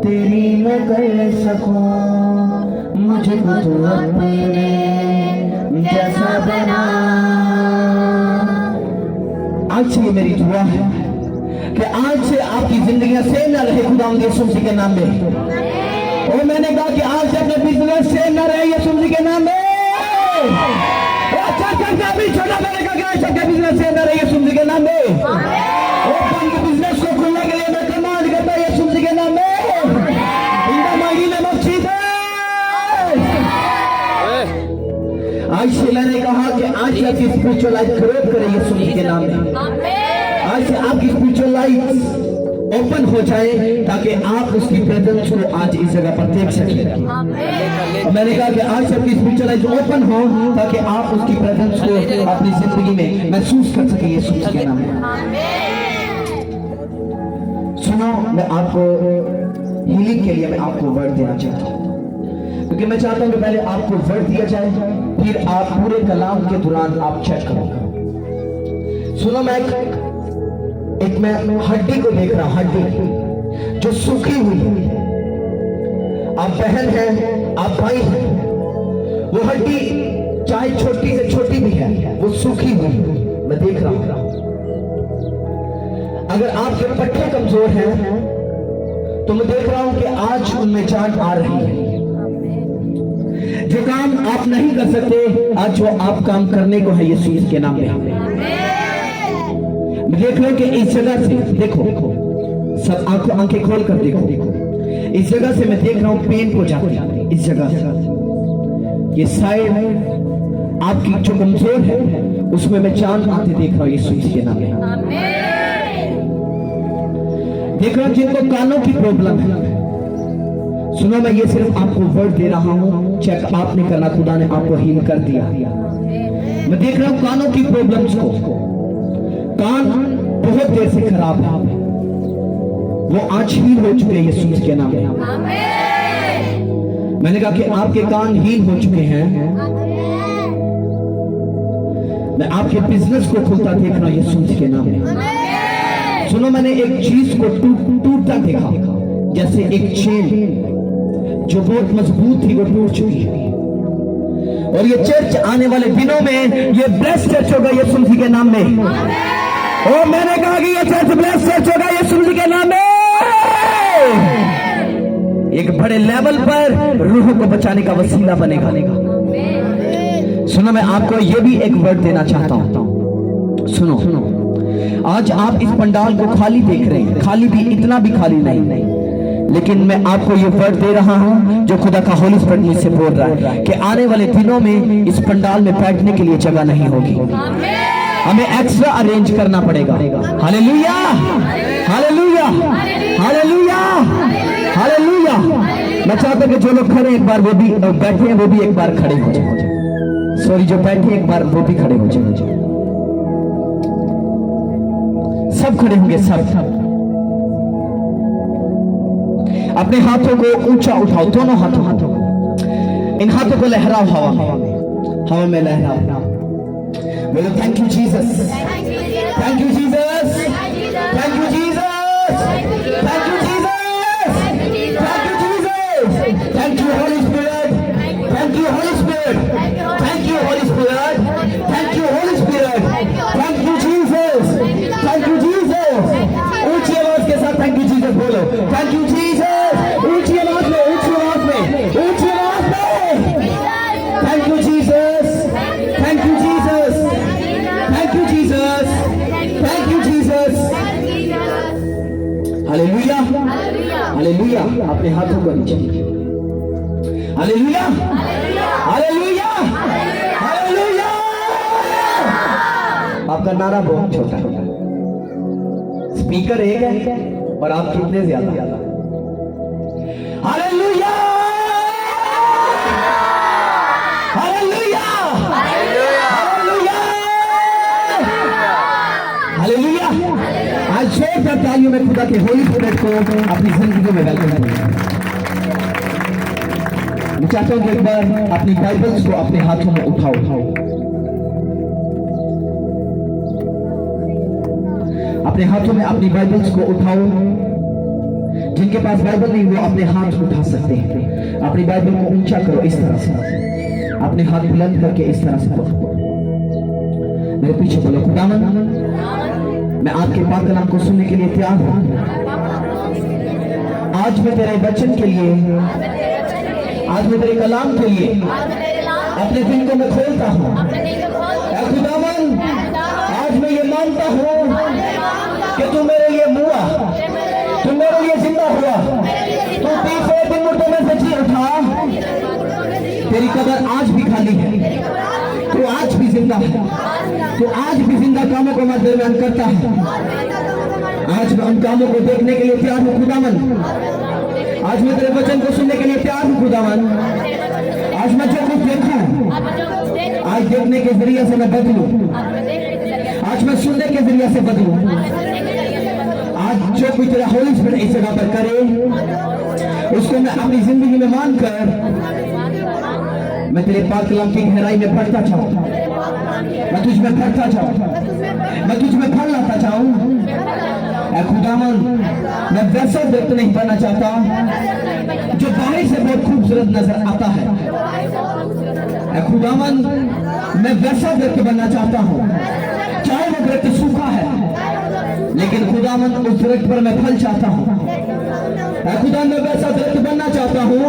तेरी मैं कर सकूं, मुझको तू अपने जैसा बना। आज से मेरी दुआ है कि आज से आपकी जिंदगी सेम ना रहे खुदावंद यीशु मसीह के नाम में। और मैंने कहा कि आज से अपने बिजनेस सेम ना रहे यीशु मसीह के नाम में। अभी छोटा मैंने कहा कि सबके बिजनेस सेम ना रहे यीशु मसीह के नाम में। और बंद बिजनेस को खुलने के लिए मैं कमांड करता हूं यीशु मसीह के नाम में। आज से मैंने कहा कि आज से आपकी स्पिरिचुअल लाइफ ग्रोथ करे यीशु मसीह के नाम में। आज से आपकी स्पिरिचुअल लाइफ ओपन हो जाए ताकि आप उसकी प्रेजेंस को आज इस जगह पर देख सकें। मैंने कहा कि आज से आपकी स्पिरिचुअल लाइफ ओपन हो ताकि आप उसकी प्रेजेंस को अपनी जिंदगी में महसूस कर सकें यीशु मसीह के नाम में। सुनो, मैं आपको हीलिंग के लिए मैं आपको वर्ड देना चाहता हूँ, क्योंकि मैं चाहता हूं कि पहले आपको वर्ड दिया जाए, फिर आप पूरे कलाम के दौरान आप चेक करो। सुनो, मैं हड्डी को देख रहा हूं, हड्डी जो सूखी हुई है। आप बहन हैं, आप भाई हैं, वो हड्डी चाहे छोटी से छोटी भी है, वो सूखी हुई मैं देख रहा हूं। अगर आपके पट्टे कमजोर हैं तो मैं देख रहा हूं कि आज उनमें जान आ रही है। जो काम आप नहीं कर सकते, आज जो आप काम करने को है यीशु के नाम में। मैं देख रहा हूं कि इस जगह से देखो, सब आंखें खोल कर देखो, इस जगह से मैं देख रहा हूं पेन को जाती, इस जगह से ये साइड आपकी जो कमजोर है उसमें मैं जान आते देख रहा हूं यीशु के नाम में। देख रहा हूं जिनको कानों की प्रॉब्लम है। सुनो, मैं ये सिर्फ आपको वर्ड दे रहा हूं, चेक आपने करना, खुदा ने आपको हील कर दिया। मैं देख रहा हूं कानों की प्रॉब्लम्स को, कान बहुत देर से खराब है, वो आज हील हो चुके हैं यीशु के नाम में। मैंने कहा कि आपके कान हील हो चुके हैं। मैं आपके बिजनेस को खुलता देख रहा हूं यीशु के नाम में। सुनो, मैंने एक चीज को टूटता देखा, जैसे एक चेन जो बहुत मजबूत थी वो टूट चुकी है। और ये चर्च आने वाले दिनों में ये ब्लेस्ड चर्च होगा यीशु मसीह के नाम में। और मैंने कहा कि ये चर्च ब्लेस्ड चर्च होगा यीशु मसीह के नाम में। एक बड़े लेवल पर रूह को बचाने का वसीला बनेगा। सुनो, मैं आपको ये भी एक वर्ड देना चाहता हूं। सुनो, आज आप इस पंडाल को खाली देख रहे हैं, खाली भी, इतना भी खाली नहीं, लेकिन मैं आपको ये वर्ड दे रहा हूं जो खुदा का होली स्पिरिट मुझसे बोल रहा है कि आने वाले दिनों में इस पंडाल में बैठने के लिए जगह नहीं होगी, हमें एक्स्ट्रा अरेंज करना पड़ेगा। Hallelujah, hallelujah, hallelujah, hallelujah. मैं चाहता हूं कि जो लोग खड़े एक बार वो भी बैठे हैं, वो भी एक बार खड़े हो जाए। सॉरी, जो बैठे एक बार वो भी खड़े हो जाए। सब खड़े होंगे, सब। अपने हाथों को ऊंचा उठाओ, दोनों हाथों इन हाथों को लहराओ, हवा में लहराओ। बोलो thank you Jesus, thank you Jesus, thank you Jesus, thank you Jesus, thank you Jesus, thank you Holi spirit, thank you Holi spirit, thank you Holi spirit, thank you Holi spirit, thank you Jesus, thank you Jesus. ऊंची आवाज के साथ thank you Jesus बोलो, thank you Jesus. ऊंची आवाज में, ऊंची आवाज में, ऊंची आवाज में। Thank you Jesus, thank you Jesus, thank you Jesus, thank you Jesus. Hallelujah, hallelujah. अपने हाथों को नीचे, हालेलुया, हालेलुया, हालेलुया। आपका नारा बहुत छोटा है, स्पीकर एक है और आप कितने ज्यादा। Hallelujah, hallelujah, hallelujah, hallelujah. आज शेर का तालियों में खुदा के होली स्पिरिट को अपनी जिंदगी में वेलकम करें। मैं चाहता हूं कि एक बार अपनी बाइबल्स को अपने हाथों में उठाओ, अपने हाथों में अपनी बाइबल्स को उठाओ। जिनके पास बाइबल नहीं वो अपने हाथ उठा सकते हैं। अपनी बाइबल को ऊंचा करो इस तरह से, अपने हाथ बुलंद करके इस तरह से पढ़ो। मेरे पीछे बोलो, खुदावन मैं आपके पाक कलाम को सुनने के लिए तैयार हूं। आज मैं तेरे वचन के लिए, आज मैं तेरे कलाम के लिए अपने दिल को मैं खोलता हूं। खुदावन आज मैं ये मानता हूं कि तू मेरे लिए मुआ, तू मेरे लिए जिंदा हुआ, तू तीसरे दिन मुर्दों में से जी उठा। तेरी कब्र आज भी खाली है, तू आज भी जिंदा है, तू आज भी जिंदा कामों को मैं दरमियान करता है। आज मैं उन कामों को देखने के लिए तैयार हूं खुदावन। आज मैं तेरे वचन को सुनने के लिए तैयार हूं खुदावन। आज मैं जो कुछ देखूं, आज देखने के जरिए से मैं बदलूं, आज मैं सुनने के जरिए से बदलूं। आज जो कुछ तेरा होली स्पिरिट इस जगह पर करे उसको मैं अपनी जिंदगी में मानकर मैं तेरे पाक कलाम की गहराई में बढ़ता जाऊं, मैं तुझ में बढ़ता जाऊं, मैं तुझ में फल लाता जाऊं। खुदावन मैं वैसा व्यक्ति नहीं बनना चाहता जो बाहर से बहुत खूबसूरत नजर आता है। खुदावन मैं वैसा व्यक्ति बनना चाहता हूं चाहे वो व्यक्ति सूखा है, लेकिन खुदावन उस व्यक्ति पर मैं फल चाहता हूं। खुदा मैं वैसा व्यक्ति बनना चाहता हूं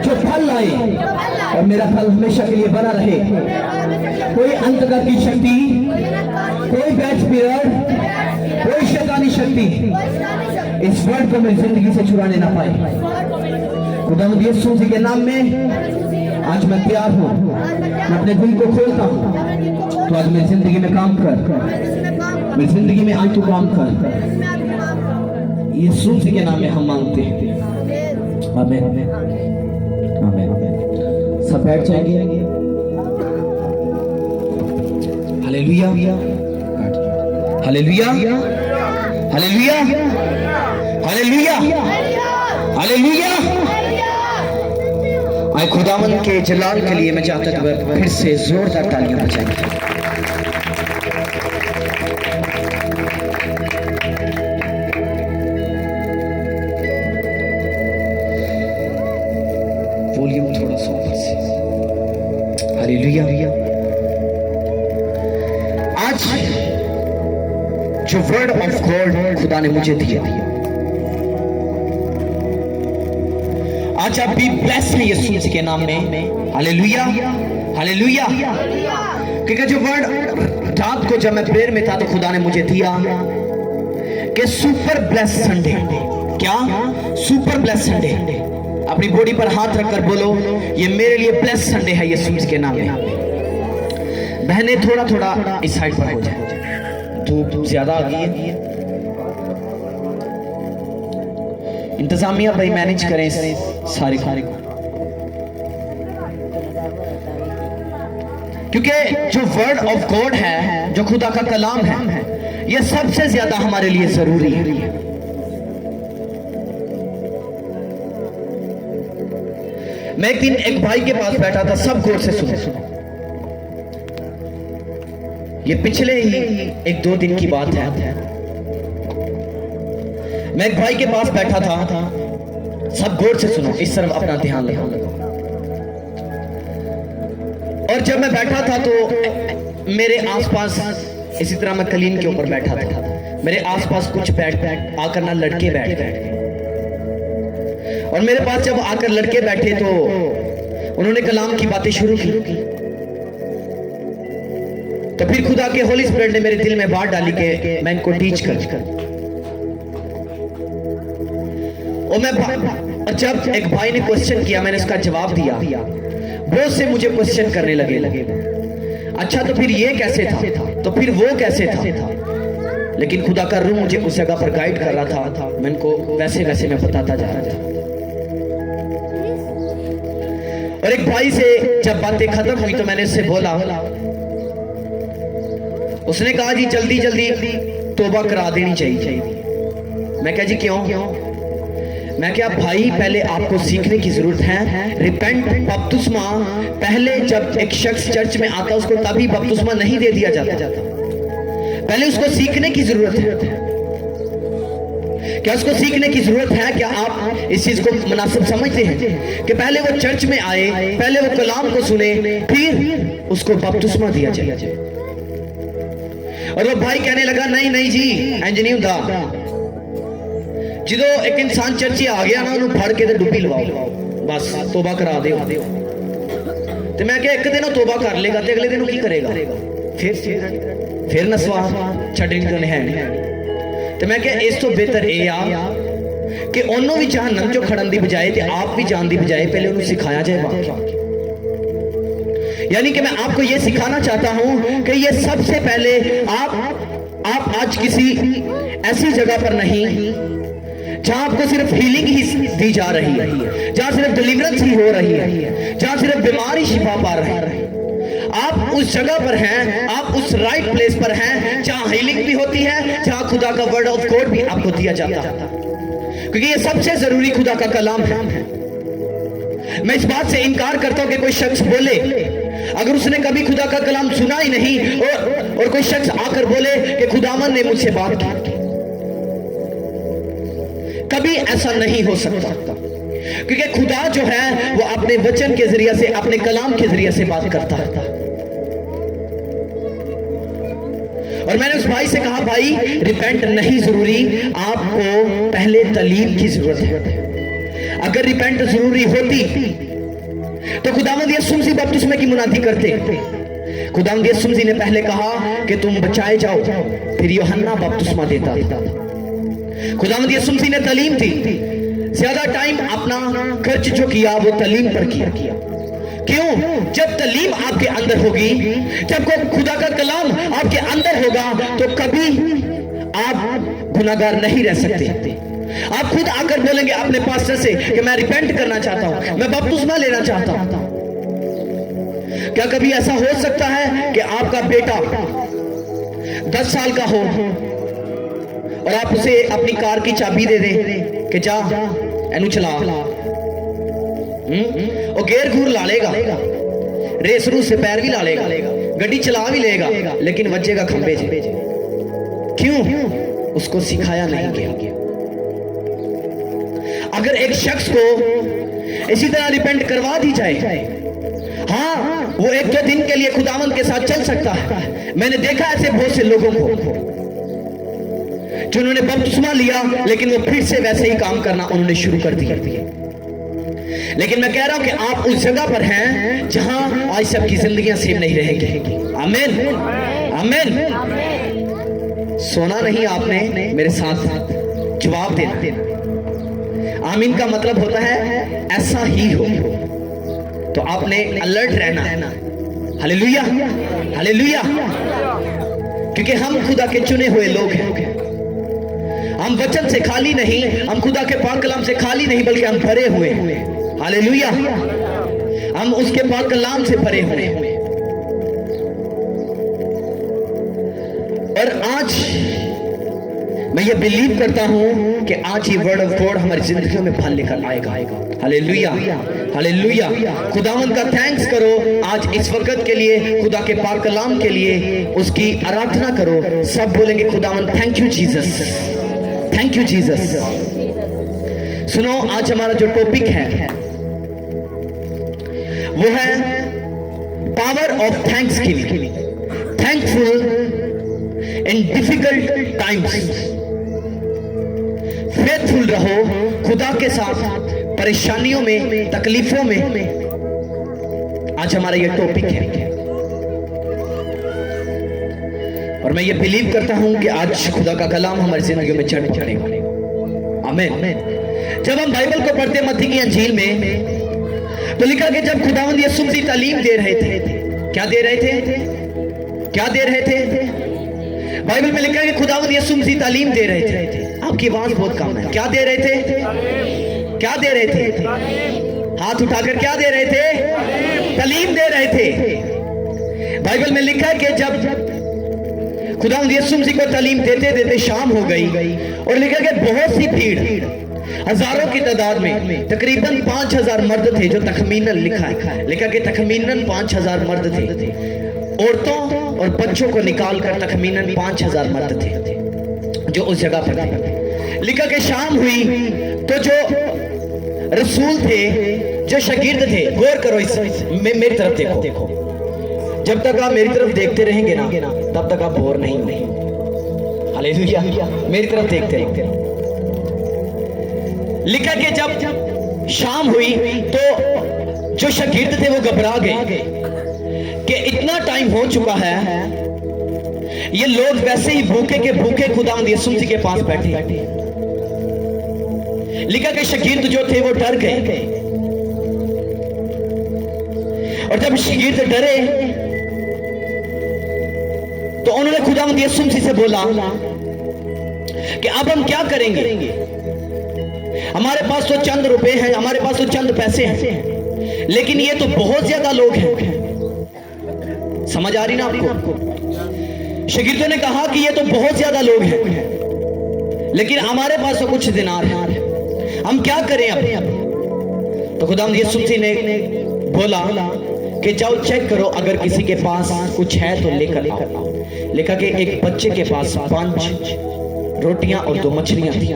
जो फल लाए और मेरा फल हमेशा के लिए बना रहे। कोई अंतकाल की शक्ति, कोई बैड स्पिरिट, कोई शैतानी शक्ति इस वर्ड को मेरी जिंदगी से चुराने ना पाए। खुदावंद यीशु मसीह के नाम में आज मैं तैयार हूं, मैं अपने दिल को खोलता हूं। तो आज मेरी जिंदगी में काम कर, मेरी जिंदगी में आज तू काम कर। यीशु मसीह के नाम में हम मांगते हैं, आमीन आमीन। सब बैठ जाएंगे। Hallelujah hallelujah hallelujah hallelujah hallelujah. आए खुदावन के जलाल के लिए मैं चाहता हूं फिर से जोरदार तालियां बजाएंगे। वॉल्यूम थोड़ा सा ऊपर से। हालेलुया। आज जो वर्ड ऑफ गॉड खुदा ने मुझे दिया, आज आप भी ब्लेस हैं यीशु मसीह के नाम में। Hallelujah hallelujah. क्योंकि जो वर्ड रात को जब मैं प्रेयर में था तो खुदा ने मुझे दिया कि सुपर ब्लेस संडे। क्या? Super bless Sunday. अपनी बॉडी पर हाथ रखकर बोलो, ये मेरे लिए ब्लेस संडे है यीशु मसीह के नाम में। बहनें थोड़ा थोड़ा इस साइड पर हो जाए, धूप ज्यादा आ गई है। इंतजामिया भाई मैनेज करें सारे कार्य को, क्योंकि जो वर्ड ऑफ गॉड है, जो खुदा का कलाम है, यह सबसे ज्यादा हमारे लिए जरूरी है। मैं एक दिन एक भाई के पास बैठा था, सब गौर से सुनो। ये पिछले ही एक दो दिन की बात है। मैं एक भाई के पास बैठा था, सब गौर से सुनो, इस तरफ अपना ध्यान लगाओ। और जब मैं बैठा था तो मेरे आसपास, इसी तरह मैं कलीन के ऊपर बैठा था, मेरे आसपास कुछ बैठ आकर ना लड़के बैठ गए। और मेरे पास जब आकर लड़के बैठे तो उन्होंने कलाम की बातें शुरू की। तो फिर खुदा के होली स्पिरिट ने मेरे दिल में बात डाली कि मैं इनको टीच कर। और जब एक भाई ने क्वेश्चन किया, मैंने उसका जवाब दिया। बहुत से मुझे क्वेश्चन करने लगे, अच्छा तो फिर ये कैसे था, तो फिर वो कैसे था। लेकिन खुदा का रूह मुझे उस जगह पर गाइड कर रहा था, मैं इनको वैसे वैसे मैं बताता जा रहा था। और एक भाई से जब बातें खत्म हुई तो मैंने उससे बोला, उसने कहा जी जल्दी जल्दी तौबा करा देनी चाहिए। मैं कहा जी क्यों? मैं क्या भाई, पहले आपको सीखने की जरूरत है। रिपेंट बपतिस्मा, पहले जब एक शख्स चर्च में आता उसको तभी बपतिस्मा नहीं दे दिया जाता, पहले उसको सीखने की जरूरत है। क्या उसको सीखने की जरूरत है? क्या आप इस चीज को मुनासिब समझते हैं कि पहले वो चर्च में आए, पहले वो कलाम को सुने, फिर उसको बपतिस्मा दिया जाए? और वो भाई कहने लगा नहीं नहीं जी इंज नहीं होता, जो एक इंसान चर्च आ गया ना उन्होंने फड़ के ते डुब्बी लवाओ, बस तौबा करा दो। तो मैं क्या एक दिन तौबा कर लेगा तो अगले दिन की करेगा? फिर नसवा छड्डनी तो नहीं है। तो मैं क्या इस तो बेहतर ये आ कि उन्होंने भी जहन्नम चो खड़न की बजाय ते आप भी जान की बजाय पहले उन्हें सिखाया जाए वाकया। यानी कि मैं आपको ये सिखाना चाहता हूं कि ये सबसे पहले आप आज किसी ऐसी जगह पर नहीं जहां आपको सिर्फ हीलिंग ही दी जा रही है, जहां सिर्फ डिलीवरेंस ही हो रही है, जहां सिर्फ बीमार ही शिफा पा रहे हैं। आप उस जगह पर हैं, आप उस राइट प्लेस पर हैं जहां हीलिंग भी होती है, जहां खुदा का वर्ड ऑफ गॉड भी आपको दिया जाता है, क्योंकि ये सबसे जरूरी खुदा का कलाम है। मैं इस बात से इनकार करता हूं कि कोई शख्स बोले, अगर उसने कभी खुदा का कलाम सुना ही नहीं और कोई शख्स आकर बोले कि खुदावन ने मुझसे बात की, कभी ऐसा नहीं हो सकता, क्योंकि खुदा जो है वो अपने वचन के जरिए से, अपने कलाम के जरिए से बात करता है। और मैंने उस भाई से कहा भाई रिपेंट नहीं जरूरी, आपको पहले तालीम की जरूरत है। अगर रिपेंट जरूरी होती तो खुदावंद यीशु मसीह बपतिस्मा की मुनादी करते। खुदावंद यीशु मसीह ने पहले कहा कि तुम बचाए जाओ, फिर यूहन्ना बपतिस्मा देता। खुदावंद यीशु मसीह ने तालीम दी, ज्यादा टाइम अपना खर्च जो किया वो तालीम पर किया। क्यों? जब तालीम आपके अंदर होगी, जब कोई खुदा का कलाम आपके अंदर होगा, तो कभी आप गुनाहगार नहीं रह सकते। आप खुद आकर बोलेंगे अपने पास्टर से कि मैं रिपेंट करना चाहता हूं, मैं बपतिस्मा लेना चाहता हूं। क्या कभी ऐसा हो सकता है कि आपका बेटा 10 साल का हो और आप उसे अपनी कार की चाबी दे दें कि जा एनू चला, और गेर घूर ला लेगा, रेस रूस से पैर भी ला लेगा, गड्डी चला भी लेगा, लेकिन वज्जेगा खंबे से? क्यों? उसको सिखाया नहीं गया। अगर एक शख्स को इसी तरह रिपेंट करवा दी जाए, हाँ वो एक दो दिन के लिए खुदावंद के साथ चल सकता है। मैंने देखा ऐसे बहुत से लोगों को जिन्होंने बपतिस्मा लिया, लेकिन वो फिर से वैसे ही काम करना उन्होंने शुरू कर दिया। लेकिन मैं कह रहा हूं कि आप उस जगह पर हैं जहां आज सबकी जिंदगियां सेम नहीं रहेंगी। आमीन, आमीन। सोना नहीं आपने मेरे साथ जवाब देना। आमीन का मतलब होता है ऐसा ही हो, तो आपने अलर्ट रहना। Hallelujah, hallelujah. क्योंकि हम खुदा के चुने हुए लोग हैं। हम वचन से खाली नहीं, हम खुदा के पाक कलाम से खाली नहीं, बल्कि हम भरे हुए हैं। हालेलुया, हम उसके पाक कलाम से भरे हुए हैं। और आज मैं ये बिलीव करता हूं कि आज ये वर्ड ऑफ गॉड हमारी जिंदगियों में फल लेकर आएगा। Hallelujah, hallelujah. खुदावंद का थैंक्स करो आज इस वक्त के लिए, खुदा के पाक कलाम के लिए उसकी आराधना करो। सब बोलेंगे खुदावंद thank you Jesus, thank you Jesus. सुनो, आज हमारा जो टॉपिक है वो है power of Thanksgiving, thankful in difficult times. Faithful रहो खुदा के साथ परेशानियों में, तकलीफों में। आज हमारा ये टॉपिक है और मैं ये बिलीव करता हूं कि आज खुदा का कलाम हमारी जिंदगी में चढ़ चढ़ेगा। आमीन। जब हम बाइबल को पढ़ते मत्ती की अंजील में, तो लिखा कि जब खुदावंद यीशु मसीह तालीम दे रहे थे, क्या दे रहे थे? क्या दे रहे थे? बाइबल में लिखा है कि खुदावंद यीशु मसीह तालीम दे रहे थे। आपकी आवाज बहुत कम है। क्या दे रहे थे? क्या दे रहे थे? हाथ उठाकर क्या दे रहे थे? तालीम दे रहे थे। बाइबल में लिखा है कि जब खुदावंद यीशु मसीह को तालीम देते देते शाम हो गई और लिखा कि बहुत सी भीड़, हजारों की तादाद में, तकरीबन 5000 मर्द थे, जो तखमीनन लिखा कि तखमीनन 5000 मर्द थे। औरतों और बच्चों को निकालकर तखमीनन 5000 मर्द थे जो उस जगह पर थे। लिखा कि शाम हुई तो जो रसूल थे, जो शागिर्द थे, गौर करो इस मेरी तरफ देखो, जब तक आप मेरी तरफ देखते रहेंगे ना तब तक आप बोर नहीं होंगे। हालेलुया, मेरी तरफ देखते रहो। लिखा कि जब शाम हुई तो जो शागिर्द थे वो घबरा गए कि इतना टाइम हो चुका है, ये लोग वैसे ही भूखे के भूखे खुदावंद यीशु मसीह के पास बैठे। लिखा कि शागिर्द जो थे वो डर गए, और जब शागिर्द डरे तो उन्होंने खुदावंद यीशु मसीह से बोला कि अब हम क्या करेंगे, हमारे पास तो चंद रुपए हैं, हमारे पास तो चंद पैसे हैं, लेकिन ये तो बहुत ज्यादा लोग हैं। समझ आ रही ना आपको? शागिर्दों ने कहा कि ये तो बहुत ज्यादा लोग हैं, लेकिन हमारे पास तो कुछ दिनार हैं, हम क्या करें अब? तो खुदावंद यीशु मसीह ने बोला कि जाओ चेक करो, अगर किसी के पास कुछ है तो लेकर आओ। लिखा कि एक बच्चे के पास 5 रोटियां और 2 मछलियां थी।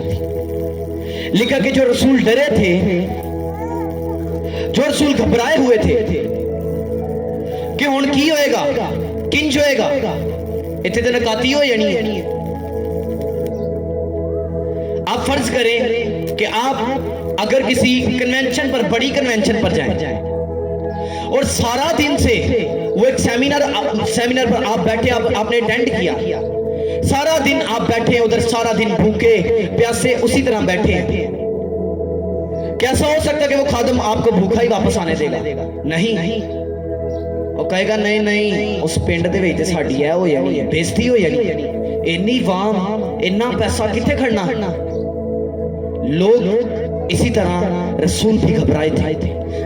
लिखा कि जो रसूल डरे थे, जो रसूल घबराए हुए थे कि हुण की होएगा, किंज होएगा, इतने दिन नकाती हो जानी है। आप फर्ज करें कि आप अगर किसी कन्वेंशन पर, बड़ी कन्वेंशन पर जाएं और सारा दिन से वो एक सेमिनार पर आप बैठे, आपने अटेंड किया, सारा दिन आप बैठे उधर, सारा दिन भूखे प्यासे उसी तरह बैठे हैं, कैसा हो सकता है कि वो खादम आपको भूखा ही वापस आने देगा? नहीं, वो कहेगा नहीं नहीं, उस पिंड दे विच साडी है हो जानी है, बेइज्जती हो जानी, इन्नी वाम इन्ना पैसा किथे खड़ना। लोग इसी तरह रसूल भी घबराए थे,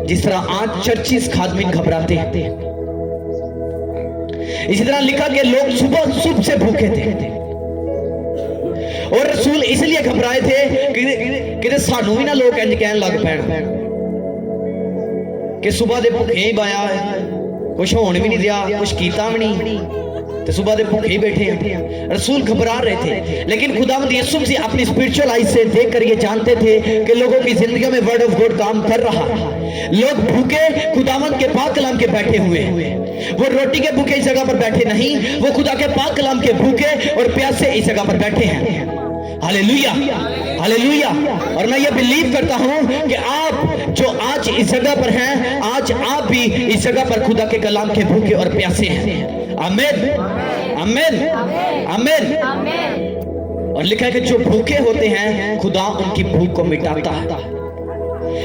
जिस तरह आज चर्चिस खादमीन घबराते हैं। इसी तरह लिखा कि लोग सुबह से भूखे थे, और रसूल इसलिए घबराए थे कि सानू भी ना लोग इंज कहन लग पैण कि सुबह दे भूखे ही बाया, कुछ होने भी नहीं दिया, कुछ कीता भी नहीं, तो सुबह दे भूखे ही बैठे हैं। रसूल घबरा रहे थे, लेकिन खुदावंद यीशु मसीह अपनी स्पिरिचुअल आइज से देखकर ये जानते थे कि लोगों की जिंदगियों में वर्ड ऑफ गॉड काम कर रहा है। लोग भूखे खुदावंद के पाक कलाम के बैठे हुए हैं, वो रोटी के भूखे इस जगह पर बैठे नहीं, वो खुदा के पाक कलाम के भूखे और प्यासे इस जगह पर बैठे हैं। Hallelujah, hallelujah. और मैं ये बिलीव करता हूं कि आप जो आज इस जगह पर हैं, आज आप भी इस जगह पर खुदा के कलाम के भूखे और प्यासे हैं। आमीन, आमीन, आमीन। और लिखा है कि जो भूखे होते हैं खुदा उनकी भूख को मिटाता है।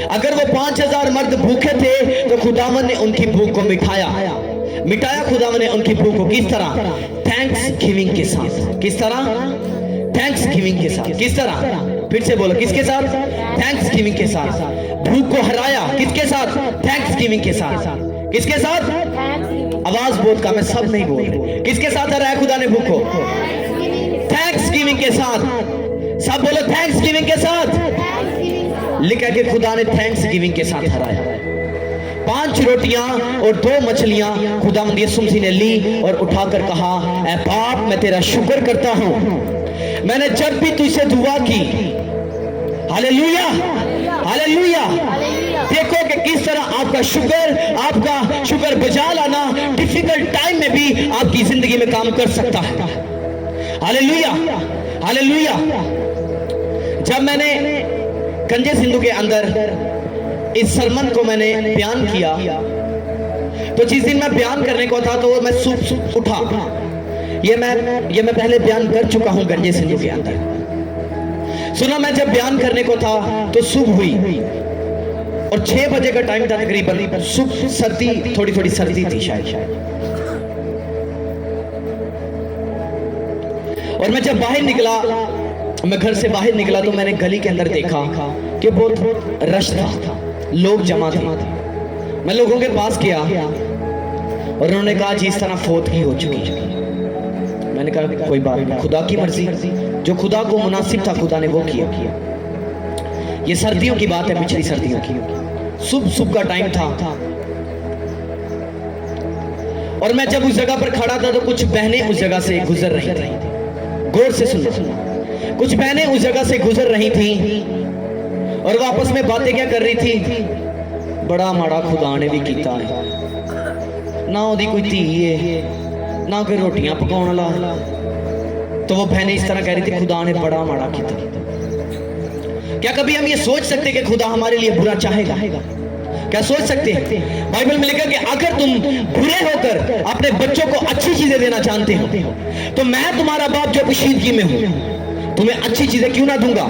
अगर वो 5000 मर्द भूखे थे तो खुदावन ने उनकी भूख को मिटाया खुदावन ने उनकी भूख को। किस तरह? थैंक्स गिविंग के साथ। किस तरह? थैंक्स गिविंग के साथ। किस तरह? फिर से बोलो, किसके साथ? थैंक्स गिविंग के साथ। भूख को हराया किसके साथ? थैंक्स गिविंग के साथ। किसके साथ? आवाज बहुत कम है, सब नहीं बोल रहे। किसके साथ हराया खुदा ने भूख को? थैंक्स गिविंग के साथ। सब बोलो, थैंक्स गिविंग के साथ। लिखा कि खुदा ने थैंक्स गिविंग के साथ हराया। 5 रोटियां और 2 मछलियां खुदावंद यीशु मसीह ने ली और उठाकर कहा, ऐ बाप मैं तेरा शुक्र करता हूं, मैंने जब भी तुझसे दुआ की। Hallelujah, hallelujah. देखो कि किस तरह आपका शुक्र बजा लाना डिफिकल्ट टाइम में भी आपकी जिंदगी में काम कर सकता है। Hallelujah, hallelujah. जब मैंने गंजे सिंधु के अंदर इस सरमन को मैंने बयान किया, तो जिस दिन मैं बयान करने को था तो मैं सुबह उठा। ये मैं पहले बयान कर चुका हूं गंजे सिंधु के अंदर। सुना, मैं जब बयान करने को था तो सुबह हुई और 6 बजे का टाइम था तकरीबन। सुबह सर्दी, थोड़ी सर्दी थी शायद। और मैं जब बाहर निकला, मैं घर से बाहर निकला तो मैंने गली के अंदर देखा कि बहुत रश था, लोग जमा थे। मैं लोगों के पास गया और उन्होंने कहा जी इस तरह फौत की हो चुकी है। मैंने कहा कोई बात नहीं, खुदा की मर्जी, जो खुदा को मुनासिब था खुदा ने वो किया। ये सर्दियों की बात है, पिछली सर्दियों की। सुबह का टाइम था और मैं जब उस जगह पर खड़ा था तो कुछ बहनें उस जगह से गुजर रही थी। गौर से सुनना, कुछ बहनें उस जगह से गुजर रही थी और वो आपस में बातें क्या कर रही थी, बड़ा माड़ा खुदा ने भी किया है, ना ओदी कोई धी है ना कोई रोटियां पकाने वाला। तो वो बहनें इस तरह कह रही थी, खुदा ने बड़ा माड़ा किया। क्या कभी हम ये सोच सकते कि खुदा हमारे लिए बुरा चाहेगा? क्या सोच सकते हैं? बाइबल में लिखा कि अगर तुम बुरे होकर अपने बच्चों को अच्छी चीजें देना चाहते हो तो मैं तुम्हारा बाप जो पोशीदगी में हूं तुम्हें अच्छी चीजें क्यों ना दूंगा।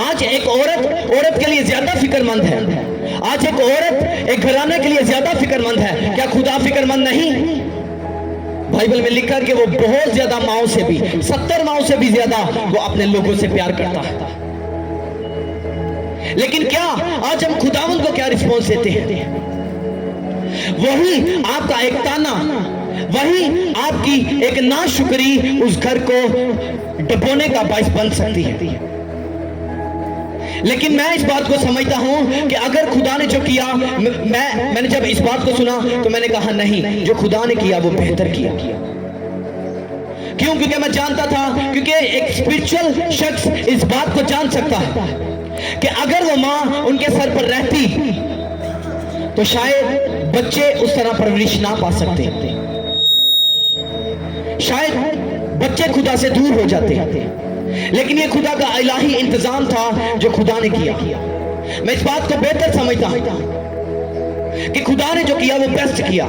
आज एक औरत के लिए ज्यादा फिक्रमंद है, आज एक औरत एक घराने के लिए ज्यादा फिक्रमंद है, क्या खुदा फिक्रमंद नहीं? बाइबल में लिखा कि वो बहुत ज्यादा माओं से भी, 70 माओं से भी ज्यादा वो अपने लोगों से प्यार करता है। लेकिन क्या आज हम खुदावंद को क्या रिस्पॉन्स देते हैं? वही आपका एक ताना, वही आपकी एक नाशुक्री उस घर को डबोने का बाइस बन सकती है। लेकिन मैं इस बात को समझता हूं कि अगर खुदा ने जो किया, मैंने जब इस बात को सुना तो मैंने कहा नहीं, जो खुदा ने किया वो बेहतर किया। क्यों? क्योंकि मैं जानता था, क्योंकि एक स्पिरिचुअल शख्स इस बात को जान सकता है कि अगर वो मां उनके सर पर रहती तो शायद बच्चे उस तरह परवरिश ना पा सकते, शायद बच्चे खुदा से दूर हो जाते। लेकिन ये खुदा का इलाही इंतजाम था जो खुदा ने किया। मैं इस बात को बेहतर समझता हूं कि खुदा ने जो किया वो बेस्ट किया।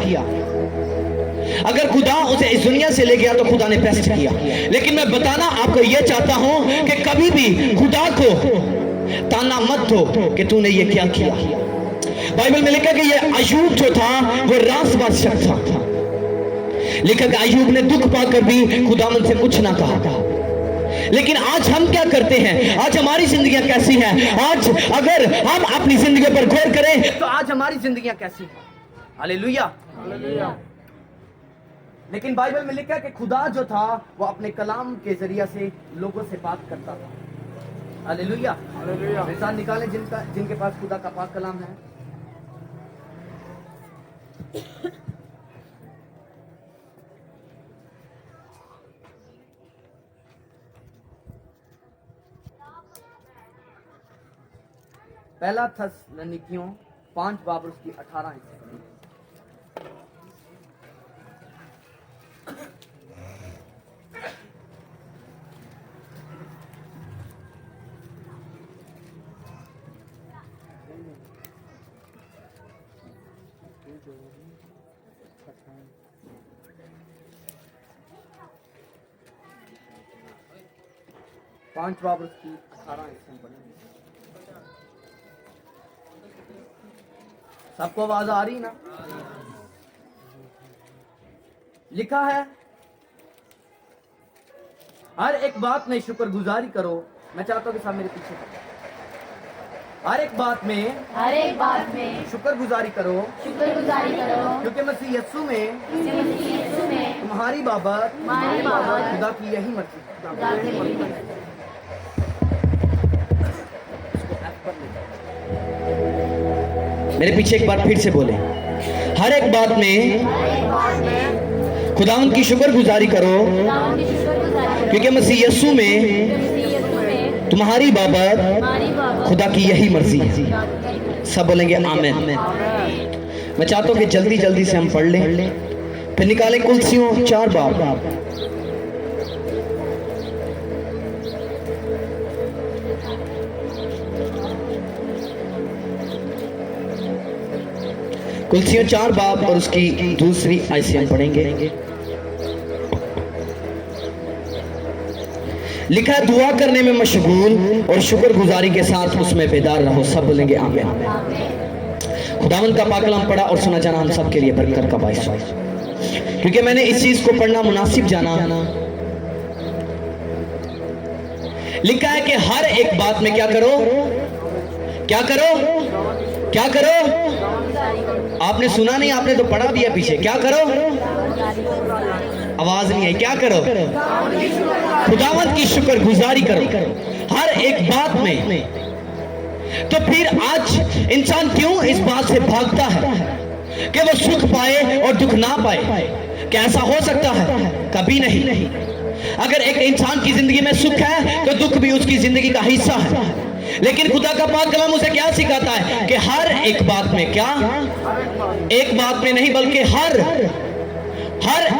अगर खुदा उसे इस दुनिया से ले गया तो खुदा ने बेस्ट किया। लेकिन मैं बताना आपको यह चाहता हूं कि कभी भी खुदा को ताना मत दो कि तूने ये क्या किया। बाइबल में लिखा कि ये अय्यूब जो था वो रासबाज शख्स था। लिखा कि अय्यूब ने दुख पाकर भी खुदावंद से कुछ ना कहा। लेकिन आज हम क्या करते हैं? आज हमारी जिंदगियां कैसी हैं? आज अगर हम अपनी जिंदगी पर गौर करें तो आज हमारी जिंदगियां कैसी हैं? Hallelujah, hallelujah. लेकिन बाइबल में लिखा कि खुदा जो था वो अपने कलाम के जरिए से लोगों से बात करता था। Hallelujah, hallelujah. मिसाल निकालें जिनके पास खुदा का पाक कलाम है। पहला थस्सलुनीकियों 5 बाब उसकी 18 हिस्से। पांच बाब उसकी 18 हिस्से पढ़ेंगे। सबको आवाज आ रही ना? लिखा है, हर एक बात में शुक्रगुजारी करो। मैं चाहता हूं कि सब मेरे पीछे हर एक बात में शुक्रगुजारी करो, क्योंकि मसीह यीशु में तुम्हारी बाबत खुदा की यही मर्जी। मेरे पीछे एक बार फिर से बोले, हर एक बात में खुदावंद की शुक्रगुजारी करो, क्योंकि मसीह यीशु में तुम्हारी बाबत खुदा की यही मर्जी है। सब बोलेंगे आमीन। मैं चाहता हूं कि जल्दी जल्दी से हम पढ़ लें, फिर निकालें कुलसियों 4 बाब। कुलसियों 4 बाब और उसकी दूसरी आयत से हम पढ़ेंगे। लिखा है, दुआ करने में मशगूल और शुक्रगुजारी के साथ उसमें बेदार रहो। सब बोलेंगे आमीन। खुदावंद का पाक कलाम पढ़ा और सुना जाना हम सब के लिए बरकत का बाइस हो, क्योंकि मैंने इस चीज को पढ़ना मुनासिब जाना। लिखा है कि हर एक बात में क्या करो, क्या करो, क्या करो। आपने सुना नहीं, आपने तो पढ़ा दिया पीछे। क्या करो, आवाज नहीं आई। क्या करो, खुदावंद की शुक्रगुजारी करो हर एक बात में। तो फिर आज इंसान क्यों इस बात से भागता है कि वो सुख पाए और दुख ना पाए? क्या ऐसा हो सकता है? कभी नहीं। अगर एक इंसान की जिंदगी में सुख है तो दुख भी उसकी जिंदगी का हिस्सा है। लेकिन खुदा का पाक कलाम उसे क्या सिखाता है कि हर एक बात में, क्या एक बात में नहीं बल्कि हर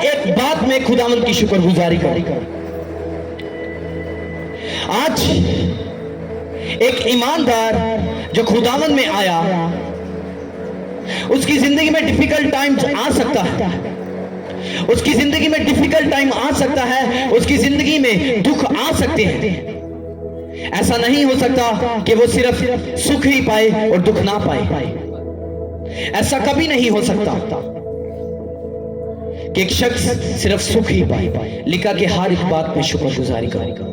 एक बात में खुदावंद की शुक्रगुजारी करो। आज एक ईमानदार जो खुदावंद में आया, उसकी जिंदगी में डिफिकल्ट टाइम्स आ सकता है, उसकी जिंदगी में डिफिकल्ट टाइम आ सकता है, उसकी जिंदगी में दुख आ सकते हैं। ऐसा नहीं हो सकता कि वो सिर्फ सुख ही पाए और दुख ना पाए। ऐसा कभी नहीं हो सकता कि एक शख्स सिर्फ सुख ही पाए। लिखा कि हर एक बात में शुक्रगुजारी करेगा।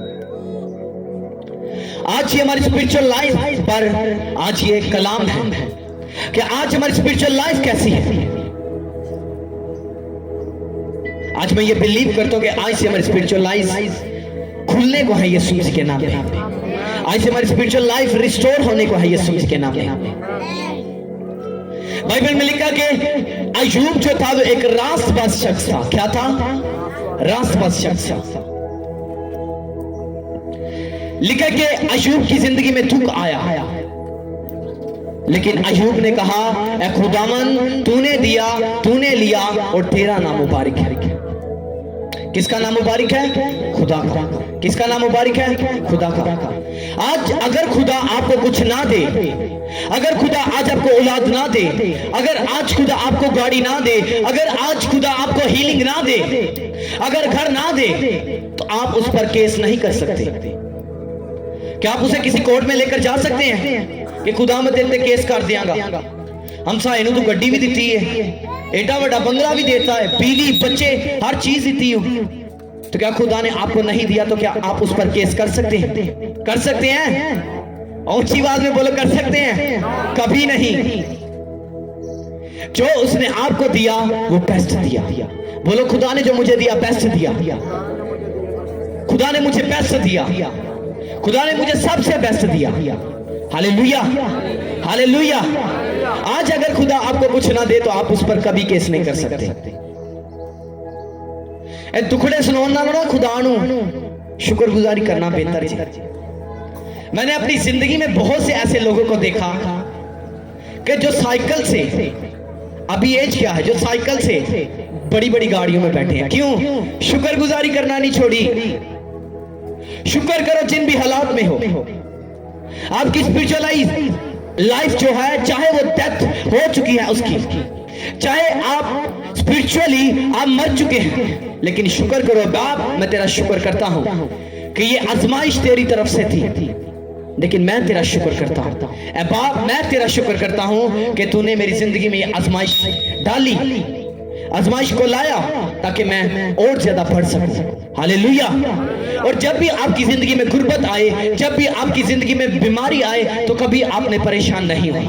आज ये हमारी स्पिरिचुअल लाइफ पर आज ये कलाम है कि आज हमारी स्पिरिचुअल लाइफ कैसी है। आज मैं ये बिलीव करता हूं कि आज से हमारी स्पिरिचुअल लाइफ खुलने को है यीशु मसीह के नाम पे। आज से हमारी स्पिरिचुअल लाइफ रिस्टोर होने को है यीशु मसीह के नाम पे। बाइबल में लिखा कि अय्यूब जो था वो एक रास्तबाज शख्स था। क्या था? रास्तबाज शख्स था। लिखा कि अय्यूब की जिंदगी में दुख आया, लेकिन अय्यूब ने कहा, ऐ खुदावन, तूने दिया, तूने लिया और तेरा नाम मुबारक है। किसका नाम मुबारक है? खुदा का। किसका नाम मुबारक है? खुदा का। आज अगर खुदा आपको कुछ ना दे, अगर खुदा आज आपको औलाद ना दे, अगर आज खुदा आपको गाड़ी ना दे, अगर आज खुदा आपको हीलिंग ना दे, अगर घर ना दे, तो आप उस पर केस नहीं कर सकते। क्या आप उसे किसी कोर्ट में लेकर जा सकते हैं कि खुदा मैं तेरे पे केस कर दियांगा, हम सानू तो गड्डी भी दी है, एडा बड़ा बंगला भी देता है, बीवी बच्चे हर चीज दी हूं, तो क्या खुदा ने आपको नहीं दिया तो क्या आप उस पर केस कर सकते हैं? कर सकते हैं? और ऊंची आवाज में बोलो, कर सकते हैं? कभी नहीं। जो उसने आपको दिया वो बेस्ट दिया। बोलो, खुदा ने जो मुझे दिया बेस्ट दिया। खुदा ने मुझे बेस्ट दिया। खुदा ने मुझे सबसे बेस्ट दिया। Hallelujah, hallelujah. आज अगर खुदा आपको कुछ ना दे तो आप उस पर कभी केस नहीं कर सकते। दुखड़े सुनाने ना खुदा नु शुक्रगुजारी करना बेहतर है। मैंने अपनी जिंदगी में बहुत से ऐसे लोगों को देखा कि जो साइकिल से, अभी एज क्या है, जो साइकिल से बड़ी बड़ी गाड़ियों में बैठे हैं। क्यों? शुक्रगुजारी करना नहीं छोड़ी। शुक्र करो जिन भी हालात में हो। आपकी स्पिरिचुअल लाइफ जो है, चाहे वो डेथ हो चुकी है उसकी, चाहे आप स्पिरिचुअली आप मर चुके हैं, लेकिन शुक्र करो बाप, मैं तेरा शुक्र करता हूं कि ये आजमाइश तेरी तरफ से थी, लेकिन मैं तेरा शुक्र करता हूं। ऐ बाप, मैं तेरा शुक्र करता हूं कि तूने मेरी जिंदगी में ये आजमाइश डाली, आजमाइश को लाया ताकि मैं और ज्यादा पढ़ सकूं। हालेलुया। और जब भी आपकी जिंदगी में गुर्बत आए, जब भी आपकी जिंदगी में बीमारी आए, तो कभी आपने परेशान नहीं हुआ।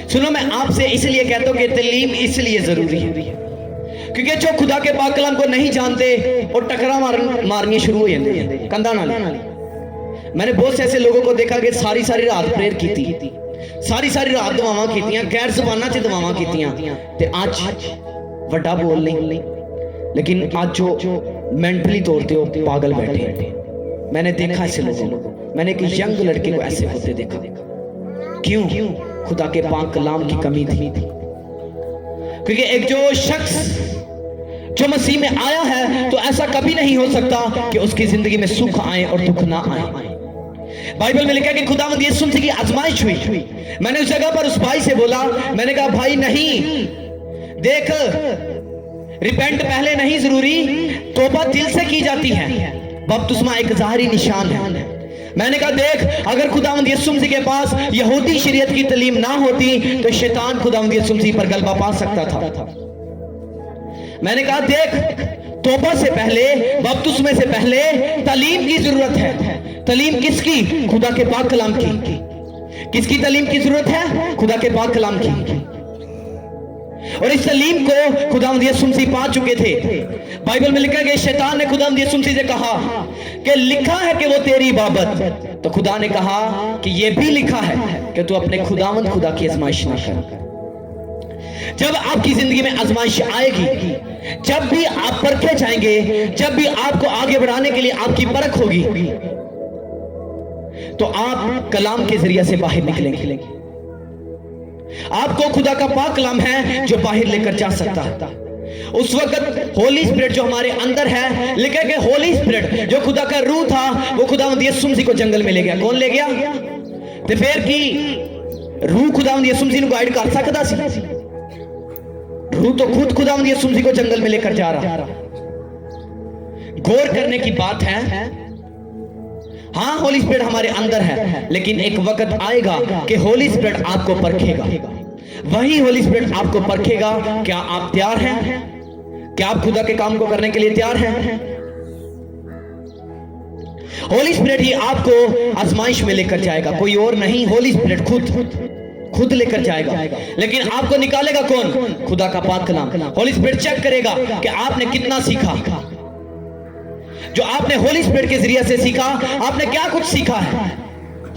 सुनो, मैं आपसे इसलिए कहता हूं कि तालीम इसलिए जरूरी है क्योंकि जो खुदा के पाक कलाम को नहीं जानते और टकरा मारनी शुरू हो जाते हैं कंधा नाल। मैंने बहुत से ऐसे लोगों को देखा कि सारी सारी रात प्रेयर की थी, सारी सारी रात दुआवां कीतियां, गैर ज़बानां च दुआवां कीतियां, ते आज वड्डा बोल नहीं, लेकिन आज जो मेंटली तौर पे वो पागल बैठे। मैंने देखा ऐसे लोगों को, मैंने एक यंग लड़के को ऐसे होते देखा। क्यों? खुदा के पाक कलाम की कमी थी। क्योंकि एक जो शख्स जो मसीह में आया है, तो ऐसा कभी नहीं हो सकता कि उसकी जिंदगी में सुख आए और दुख ना आए। बाइबल में लिखा है कि खुदावंद यीशु मसीह की आजमाइश हुई। मैंने उस जगह पर उस भाई से बोला, मैंने कहा भाई नहीं, देख, रिपेंट पहले नहीं जरूरी, तौबा दिल से की जाती है, बपतिस्मा एक ज़ाहिरी निशान है। मैंने कहा देख, अगर खुदावंद यीशु मसीह के पास यहूदी शरीयत की तालीम ना होती तो शैतान खुदावंद यीशु मसीह पर गलबा पा सकता था। मैंने कहा देख, तौबा से पहले, बपतिस्मे से पहले तालीम की जरूरत है। तालीम किसकी? खुदा के पाक कलाम की। किसकी तालीम की जरूरत है? खुदा के पाक कलाम की। और इस तालीम को खुदावंद यीशु मसीह पा चुके थे। बाइबल में लिखा है कि शैतान ने खुदावंद यीशु मसीह से कहा कि लिखा है कि वो तेरी बाबत, तो खुदा ने कहा कि ये भी लिखा है कि तू अपने खुदा की आजमाइश ना कर। जब आपकी जिंदगी में आजमाइश आएगी, जब भी आप परखे जाएंगे, जब भी आपको आगे बढ़ाने के लिए आपकी परख होगी, तो आप कलाम के जरिए से बाहर निकलेंगे। आपको खुदा का पाक कलाम है जो बाहर लेकर जा सकता है। उस वक्त होली स्पिरिट जो हमारे अंदर है, लिखा कि होली स्पिरिट जो खुदा का रूह था, वो खुदावंद यीशु मसीह को जंगल में ले गया। कौन ले गया? तो फिर की रूह खुदावंद यीशु मसीह को गाइड कर सकता सी? रूह तो खुद खुदावंद यीशु मसीह को जंगल में लेकर जा रहा। गौर करने की बात है। हाँ, होली स्पिरिट हमारे अंदर है, लेकिन एक वक्त आएगा कि होली स्पिरिट आपको परखेगा। वही होली स्पिरिट आपको परखेगा। क्या आप तैयार हैं? क्या आप खुदा के काम को करने के लिए तैयार हैं? होली स्पिरिट ही आपको आजमाइश में लेकर जाएगा, कोई और नहीं। होली स्पिरिट खुद लेकर जाएगा, लेकिन आपको निकालेगा कौन? खुदा का पाक कलाम। होली स्पिरिट चेक करेगा कि आपने कितना सीखा। जो आपने होली स्पिरिट के जरिए से सीखा, आपने क्या कुछ सीखा है।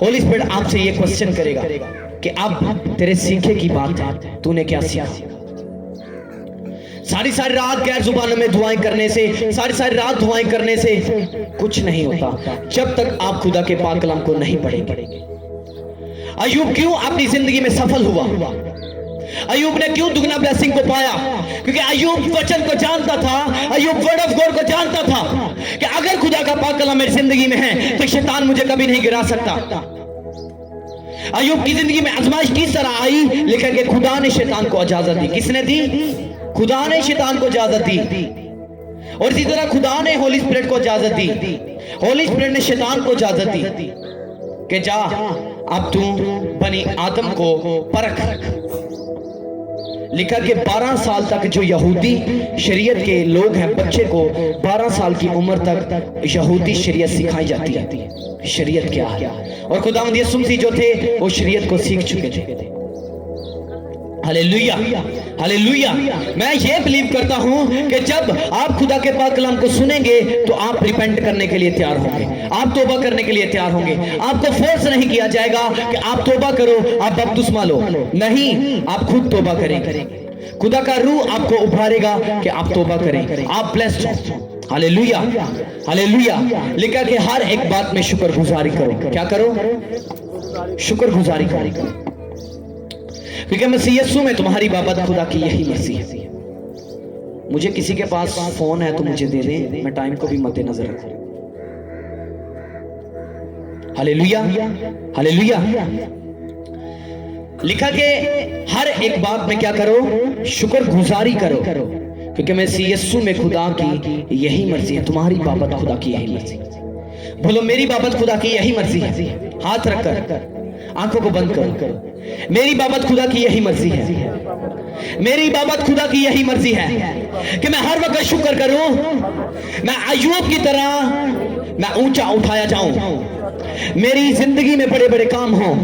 होली स्पिरिट आपसे ये क्वेश्चन करेगा कि अब तेरे सीखे की बात है, तूने क्या सीखा। सारी रात गैर जुबानों में दुआएं करने से, सारी रात दुआएं करने से कुछ नहीं होता जब तक आप खुदा के पाक कलाम को नहीं पढ़ेंगे। अय्यूब क्यों अपनी जिंदगी में सफल हुआ? अय्यूब ने क्यों दुगना ब्लेसिंग को पाया? क्योंकि अय्यूब वचन को जानता था, अय्यूब वर्ड ऑफ गॉड को जानता था कि अगर खुदा का पाक कलाम मेरी जिंदगी में है तो शैतान मुझे कभी नहीं गिरा सकता। अय्यूब की जिंदगी में आजमाइश किस तरह आई? लिखा कि खुदा ने शैतान को इजाजत दी। किसने दी? खुदा ने शैतान को इजाजत दी। और इसी तरह खुदा ने होली स्पिरिट को इजाजत दी। होली स्पिरिट ने शैतान को इजाजत दी कि जा अब तू बनी आदम को परख। लिखा कि 12 साल तक जो यहूदी शरीयत के लोग हैं, बच्चे को 12 साल की उम्र तक यहूदी शरीयत सिखाई जाती है। शरीयत क्या है? और खुदावंद यीशु मसीह जो थे वो शरीयत को सीख चुके थे। Hallelujah, hallelujah. मैं ये बिलीव करता हूं कि जब आप खुदा के पाक कलाम को सुनेंगे तो आप रिपेंट करने के लिए तैयार होंगे, आप तौबा करने के लिए तैयार होंगे। आपको फोर्स नहीं किया जाएगा कि आप तौबा करो, आप बपतिस्मा लो, नहीं, आप खुद तौबा करेंगे। खुदा का रूह आपको उभारेगा कि आप तौबा करें, आप ब्लेस्ड हो। Hallelujah, hallelujah. लिखा कि हर एक बात में शुक्रगुजारी करो। क्या करो? शुक्रगुजारी करो, क्योंकि मसीह यीशु में तुम्हारी बाबत खुदा की यही मर्जी है। मुझे किसी के पास फोन है तो मुझे दे दे, मैं टाइम को भी मद्देनजर रखूं। Hallelujah, hallelujah. लिखा कि हर एक बात में क्या करो? शुक्रगुजारी करो, क्योंकि मसीह यीशु में खुदा की यही मर्जी है। तुम्हारी बाबत खुदा की यही मर्जी। बोलो, मेरी बाबत खुदा की यही मर्जी है। हाथ रखकर आंखों को बंद करो। मेरी बाबत खुदा की यही मर्जी है। मेरी बाबत खुदा की यही मर्जी है कि मैं हर वक्त शुक्र करूं, मैं अय्यूब की तरह मैं ऊंचा उठाया जाऊं, मेरी जिंदगी में बड़े बड़े काम हों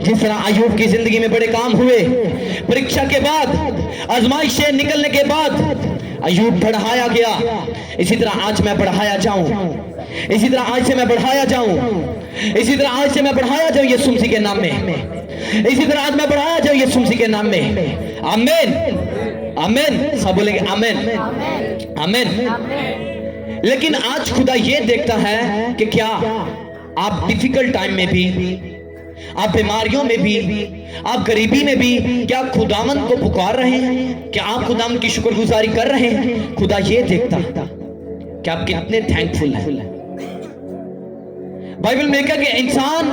जिस तरह अय्यूब की जिंदगी में बड़े काम हुए। परीक्षा के बाद, आजमाइश से निकलने के बाद अय्यूब बढ़ाया गया। इसी तरह आज मैं बढ़ाया जाऊं, इसी तरह आज से मैं बढ़ाया जाऊं, इसी तरह आज से मैं बढ़ाया जाऊं यीशु मसीह के नाम में। इसी तरह आज मैं बढ़ाया जाऊं यीशु मसीह के नाम में। आमीन, आमीन। सब बोलेंगे आमीन, आमीन। लेकिन आज खुदा ये देखता है कि क्या आप डिफिकल्ट टाइम में भी, आप बीमारियों में भी, आप गरीबी में भी क्या खुदावंद को पुकार रहे हैं? क्या आप खुदावंद की शुक्रगुजारी कर रहे हैं? खुदा ये देखता कि आप कितने थैंकफुल हैं। बाइबल में कहा कि इंसान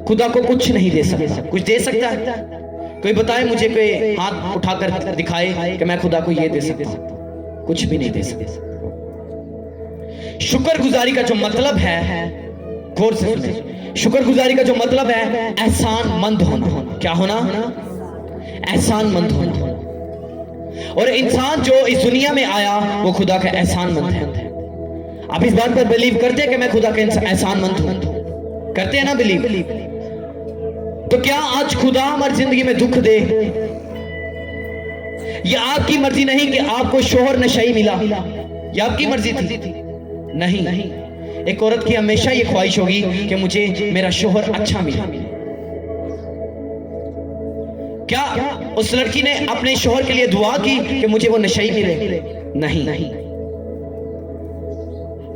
खुदा को कुछ नहीं दे सकता। कुछ दे सकता है? कोई बताए मुझे, कोई हाथ उठाकर दिखाए कि मैं खुदा को ये दे सकता हूं। कुछ भी नहीं दे सकता। शुक्रगुजारी का जो मतलब है, गौर से सुनिए, शुक्रगुजारी का जो मतलब है एहसानमंद होना। क्या होना? एहसानमंद होना। और इंसान जो इस दुनिया में आया वो खुदा का एहसानमंद है। आप इस बात पर बिलीव करते हैं कि मैं खुदा का एहसानमंद हूं? करते हैं ना बिलीव? तो क्या आज खुदा हमारी जिंदगी में दुख दे? ये आपकी मर्जी नहीं कि आपको शोहर नशाई मिला, ये आपकी मर्जी थी? नहीं। एक औरत की हमेशा ये ख्वाहिश होगी कि मुझे मेरा शोहर अच्छा मिला। क्या उस लड़की ने अपने शोहर के लिए दुआ की कि मुझे वो नशाई मिले? नहीं,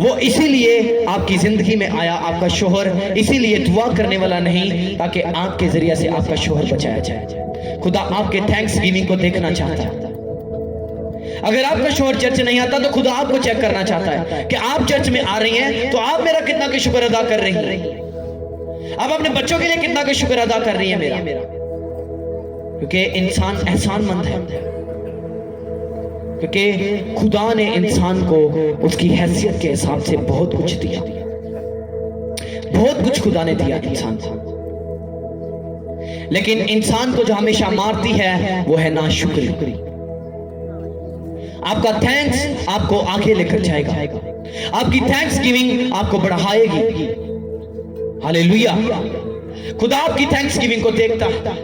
वो इसीलिए आपकी जिंदगी में आया, आपका शोहर इसीलिए दुआ करने वाला नहीं ताकि आपके जरिए से आपका शोहर बचाया जाए। खुदा आपके थैंक्स गिविंग को देखना चाहता है। अगर आपका शोहर चर्च नहीं आता तो खुदा आपको चेक करना चाहता है कि आप चर्च में आ रही हैं तो आप मेरा कितना का शुक्र अदा कर रही हैं, आप अपने बच्चों के लिए कितना का शुक्र अदा कर रही है मेरा। क्योंकि इंसान एहसानमंद है, क्योंकि खुदा ने इंसान को उसकी हैसियत के हिसाब से बहुत कुछ दिया, बहुत कुछ खुदा ने दिया इंसान को। लेकिन इंसान को जो हमेशा मारती है वो है नाशुक्री। आपका थैंक्स आपको आगे लेकर जाएगा, आपकी थैंक्स गिविंग आपको बढ़ाएगी। हालेलुया। खुदा आपकी थैंक्स गिविंग को देखता है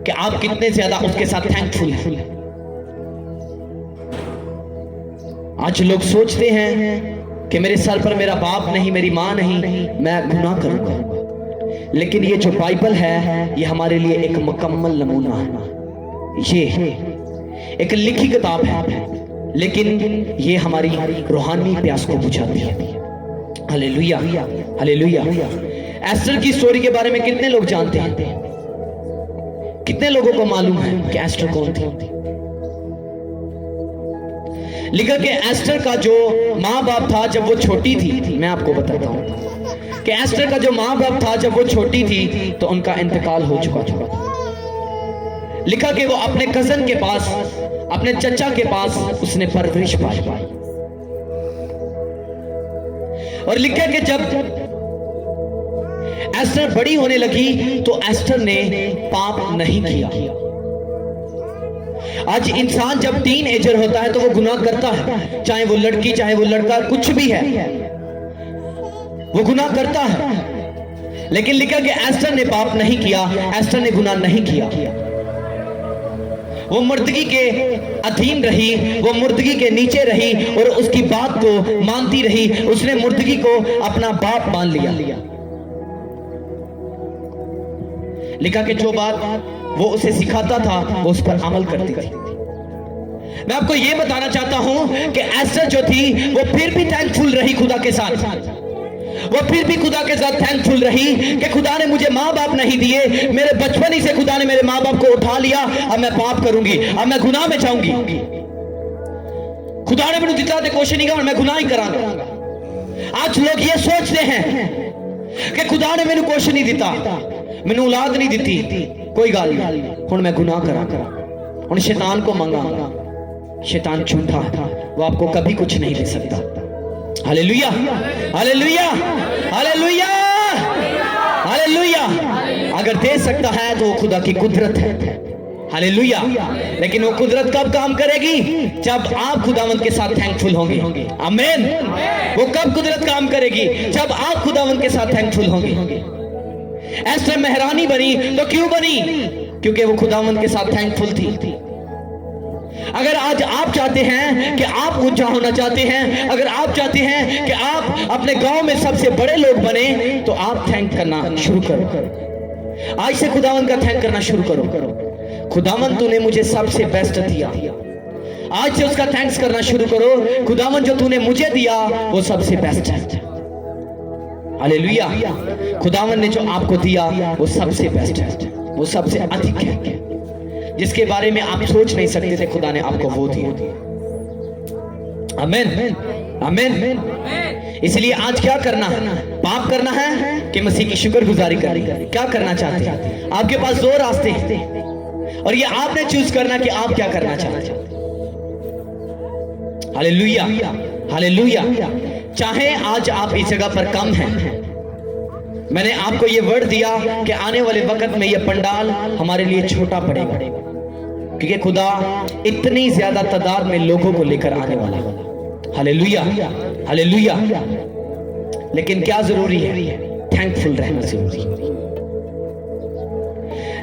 कि आप कितने ज्यादा उसके साथ थैंकफुल हैं। आज लोग सोचते हैं कि मेरे सर पर मेरा बाप नहीं, मेरी मां नहीं, मैं गुनाह करूंगा। लेकिन ये जो बाइबल है ये हमारे लिए एक मुकम्मल नमूना है। ये एक लिखी किताब है, लेकिन ये हमारी रूहानी प्यास को बुझाती है। Hallelujah, hallelujah. एस्टर की स्टोरी के बारे में कितने लोग जानते हैं? कितने लोगों को मालूम है कि एस्टर कौन थी? लिखा कि एस्टर का जो माँ बाप था जब वो छोटी थी, मैं आपको बताता हूं कि एस्टर का जो माँ बाप था जब वो छोटी थी तो उनका इंतकाल हो चुका था। लिखा कि वो अपने कजन के पास, अपने चचा के पास उसने परवरिश पाई। और लिखा कि जब एस्टर बड़ी होने लगी तो एस्टर ने पाप नहीं किया। आज इंसान जब टीन एजर होता है तो वो गुनाह करता है, चाहे वो लड़की चाहे वो लड़का, कुछ भी है वो गुनाह करता है। लेकिन लिखा कि एस्टर ने पाप नहीं किया, एस्टर ने गुनाह नहीं किया। वो मुर्दगी के अधीन रही, वो मुर्दगी के नीचे रही और उसकी बात को मानती रही। उसने मुर्दगी को अपना बाप मान लिया। लिखा कि जो बात वो उसे सिखाता था वो उस पर अमल करती थी। मैं आपको ये बताना चाहता हूं कि एस्टर जो थी वो फिर भी थैंकफुल रही खुदा के साथ। वो फिर भी खुदा के साथ थैंकफुल रही कि खुदा ने मुझे माँ बाप नहीं दिए, मेरे बचपन ही से खुदा ने मेरे माँ बाप को उठा लिया, अब मैं पाप करूंगी, अब मैं गुनाह में जाऊंगी। खुदा ने मुझे जितना कोशिश नहीं किया, मैं गुनाह ही करांगा। आज लोग ये सोचते हैं कि खुदा ने मेनू कोशिश नहीं दिता, मैनू औलाद नहीं दी, कोई गल नहीं, हुण मैं गुनाह करा, हुण शैतान को मंगा। शैतान झूठा था, वो आपको कभी कुछ नहीं दे सकता। Hallelujah, hallelujah, hallelujah, hallelujah. अगर दे सकता है तो वो खुदा की कुदरत है। हालेलुया। लेकिन वो कुदरत कब काम करेगी? जब आप खुदावंद के साथ थैंकफुल होंगे। आमीन। वो कब कुदरत काम करेगी? जब आप खुदावंद के साथ थैंकफुल होंगे। एस्टर महारानी बनी तो क्यों बनी? क्योंकि वो खुदावंद के साथ थैंकफुल थी। अगर आज आप चाहते हैं कि आप ऊंचा होना चाहते हैं, अगर आप चाहते हैं कि आप अपने गांव में सबसे बड़े लोग बने, तो आप थैंक करना शुरू करो। आज से खुदावंद का थैंक करना शुरू करो। खुदावंद तूने मुझे सबसे बेस्ट दिया, आज से उसका थैंक्स करना शुरू करो। खुदावंद जो तूने मुझे दिया वो सबसे बेस्ट है। हालेलुया। खुदावंद ने जो आपको दिया वो सबसे बेस्ट है, वो सबसे अधिक है, जिसके बारे में आप सोच नहीं सकते थे, खुदा ने आपको वो दिया। आमीन, आमीन। इसलिए आज क्या करना है? पाप करना है कि मसीह की शुक्रगुजारी करनी? क्या करना चाहते हैं? आपके पास दो रास्ते हैं और ये आपने चूज करना कि आप क्या करना चाहते हैं। Hallelujah, hallelujah. चाहे आज आप इस जगह पर कम हैं, मैंने आपको ये वर्ड दिया कि आने वाले वक्त में ये पंडाल हमारे लिए छोटा पड़ेगा, क्योंकि खुदा इतनी ज्यादा तादाद में लोगों को लेकर आने वाला है। Hallelujah, hallelujah. लेकिन क्या जरूरी है? थैंकफुल रहना जरूरी है।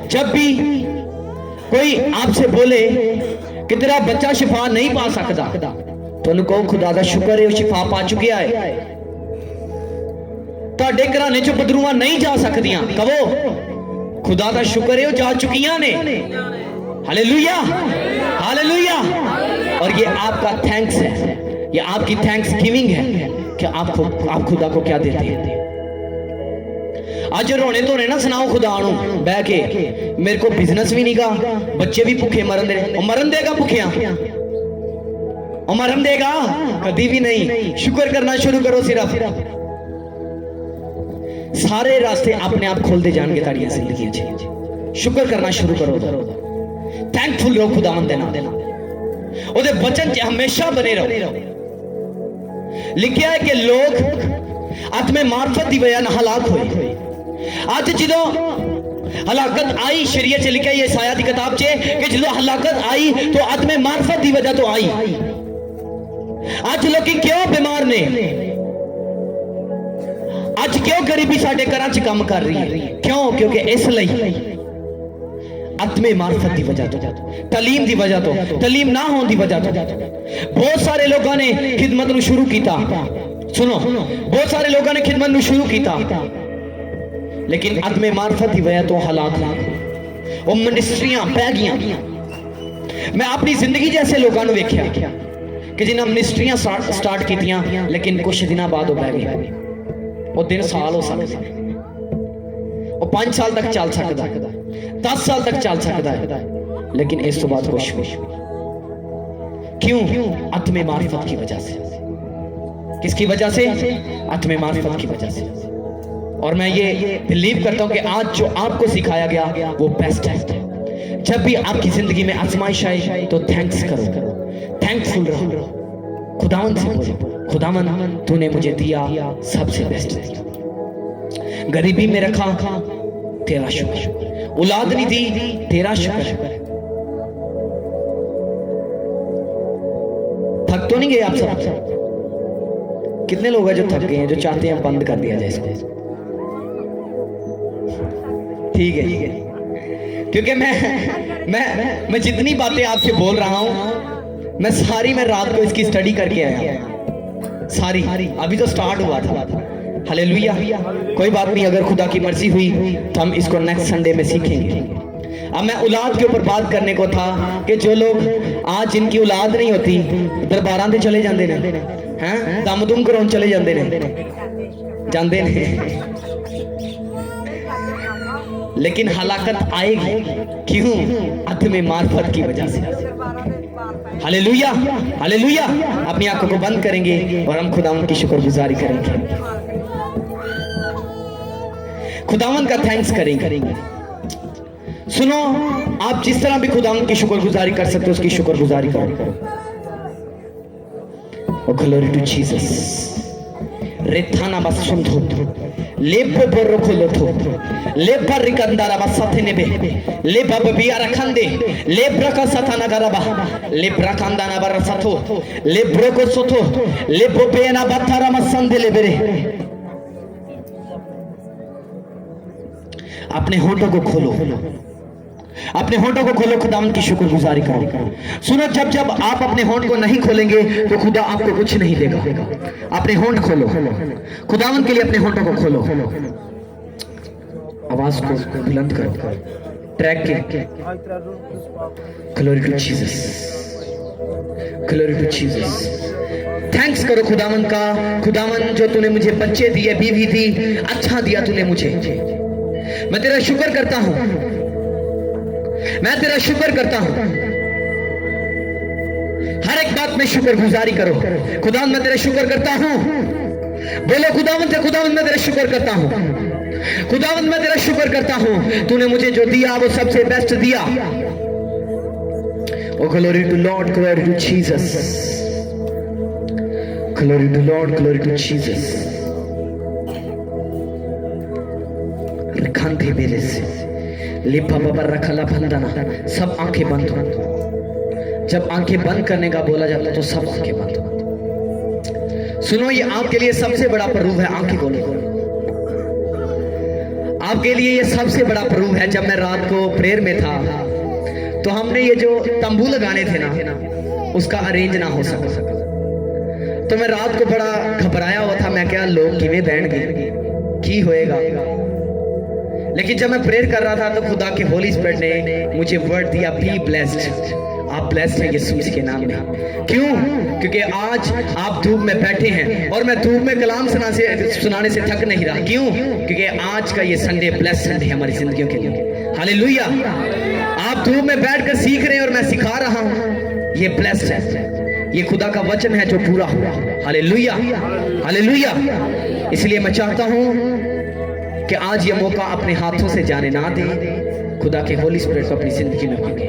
जब भी कोई आपसे बोले कि तेरा बच्चा शिफा नहीं पा सकता, तो उनको कहो खुदा का शुक्र है वो शिफा पा चुका है। ਤੁਹਾਡੇ ਘਰਾਣੇ ਚੋਂ ਬਦਰੂਆਂ नहीं जा सकदियां, कहो खुदा का शुक्र है वो जा चुकियां ने। Hallelujah, hallelujah. और ये आपका थैंक्स है, ये आपकी थैंक्स गिविंग है कि आप खुदा को क्या देते हैं। आज रोने धोने ना सुनाओ खुदा नु बह के, मेरे को बिजनेस भी नहीं गा, बच्चे भी भुखे मरन दे, मरन देगा भुखिया, मरन देगा कभी भी नहीं। शुक्र करना शुरू करो, सिर्फ सारे रास्ते अपने आप खोलते जाएंगे ताड़ियां जिंदगी में। शुक्र करना शुरू करो, थैंकफुल रहो खुदावंद दे नाम, ओदे वचन च हमेशा बने रहो। लिखिया है कि लोग आत्मे मार्फत की वजह हलाक हुए। आज जो हलाकत आई, शरीयत च लिखा है ईसाया की किताब च कि जो हलाकत आई तो आत्मे मार्फत की वजह तो आई। आज लोग क्यों बीमार ने, आज क्यों गरीबी साडे घरां च काम कर रही है, क्यों? क्योंकि इसलिए आत्मे मार्फत की वजह तो, तलीम की वजह तो, तलीम ना होने की वजह तो बहुत सारे लोगों ने खिदमत नूं शुरू किया। सुनो, बहुत सारे लोगों ने खिदमत नूं शुरू किया, लेकिन आत्मे मार्फत की वजह तो हालात वो मिनिस्ट्रियां पै गई। मैं अपनी जिंदगी जैसे लोगों ने वेख्या कि जिन्हें मिनिस्ट्रियां स्टार्ट कीतियां, लेकिन कुछ दिनों बाद वो पै गए। वो दिन साल हो सकता है, वो 5 साल तक चल सकता है, 10 साल तक चल सकता है, लेकिन इस तो बाद कुछ भी। क्यों? आत्मे मार्फत की वजह से। किसकी वजह से? आत्मे मार्फत की वजह से। और मैं ये बिलीव करता हूं कि आज जो आपको सिखाया गया वो बेस्ट है। जब भी आपकी जिंदगी में आजमाइश आए तो थैंक्स करो, थैंकफुल रहो, खुदावंद से बोलो, खुदावंद तूने मुझे दिया सबसे बेस्ट दिया। गरीबी में रखा तेरा शुक्र, औलाद नहीं दी तेरा शुक्र। थक तो नहीं गए आप सब? कितने लोग हैं जो थक गए हैं, जो चाहते हैं बंद कर दिया जाए इसको? ठीक है, क्योंकि मैं जितनी बातें आपसे बोल रहा हूं मैं रात को इसकी स्टडी करके आया सारी। अभी तो स्टार्ट हुआ था। हालेलुया। कोई बात नहीं, अगर खुदा की मर्जी हुई तो हम इसको नेक्स्ट संडे में सीखेंगे। अब मैं औलाद के ऊपर बात करने को था कि जो लोग आज जिनकी औलाद नहीं होती दरबारां ते चले जाते हैं, दम दुम कराउन चले जाते हैं, लेकिन हलाकत आएगी। क्यों? आत्मे मार्फत की वजह से। Hallelujah, hallelujah. अपनी आंखों को बंद करेंगे और हम खुदावंद की शुक्रगुजारी करेंगे, खुदावंद का थैंक्स करेंगे। सुनो, आप जिस तरह भी खुदावंद की शुक्रगुजारी कर सकते हो उसकी शुक्रगुजारी करो। Glory to Jesus. रेथाना बसुंधो लेपो बरोखोलोथो लेपा रिकंदारा बसथे नेबे लेपा बियारा खंदे लेब्रका सथाना गरबा लेब्रा खंदाना बरसथो लेब्रोको सोथो लेपो पेना बथारा मसंदे लेबरे। अपने होठों को खोलो, अपने होठों को खोलो, खुदावंद की शुक्रगुजारी करो। सुनो, जब जब आप अपने होठ को नहीं खोलेंगे तो खुदा आपको कुछ नहीं देगा। अपने होठ खोलो, खुदावंद के लिए अपने होठों को खोलो। आवाज को बुलंद करो, ट्रैक के। Glory to Jesus, glory to Jesus. Thanks करो खुदावंद का। खुदावंद जो तूने मुझे बच्चे दिए, बीवी दी, अच्छा दिया तूने मुझे, मैं तेरा शुक्र करता हूं, मैं तेरा शुक्र करता हूं। हर एक बात में शुक्रगुजारी करो। खुदावंद मैं तेरा शुक्र करता हूं। बोलो खुदावंद से, खुदावंद मैं तेरा शुक्र करता हूं, खुदावंद मैं तेरा शुक्र करता हूं। तूने मुझे जो दिया वो सबसे बेस्ट दिया। Oh glory to Lord, glory to Jesus, glory to Lord, glory to Jesus. खांधे बेले से लिपा बाबा रखला बंधना, सब आंखें बंद हो। जब आंखें बंद करने का बोला जाता तो सब आंखें बंद हो। सुनो, ये आपके लिए सबसे बड़ा प्रूफ है। आंखें खोलो, आपके लिए ये सबसे बड़ा प्रूफ है। जब मैं रात को प्रेयर में था तो हमने ये जो तंबू लगाने थे ना, उसका अरेंज ना हो सका, तो मैं रात को बड़ा घबराया हुआ था। मैं क्या लोग किवें बैठ गए, की होएगा। लेकिन जब मैं प्रेयर कर रहा था तो खुदा के होली स्पिरिट ने मुझे वर्ड दिया, बी ब्लेस्ड। आप ब्लेस्ड हैं यीशु मसीह के नाम में। क्यों? क्योंकि आज आप धूप में बैठे हैं और मैं धूप में कलाम सुनाने से थक नहीं रहा। क्यों? क्योंकि आज का ये संडे ब्लेस्ड संडे है हमारी जिंदगियों के लिए। हालेलुया। आप धूप में बैठकर सीख रहे हैं और मैं सिखा रहा हूं, ये ब्लेस्ड है। ये खुदा का वचन है जो पूरा हुआ। Hallelujah, hallelujah. इसलिए मैं चाहता हूं कि आज ये मौका अपने हाथों से जाने ना दे, खुदा के होली स्पिरिट को अपनी जिंदगी में मांगे।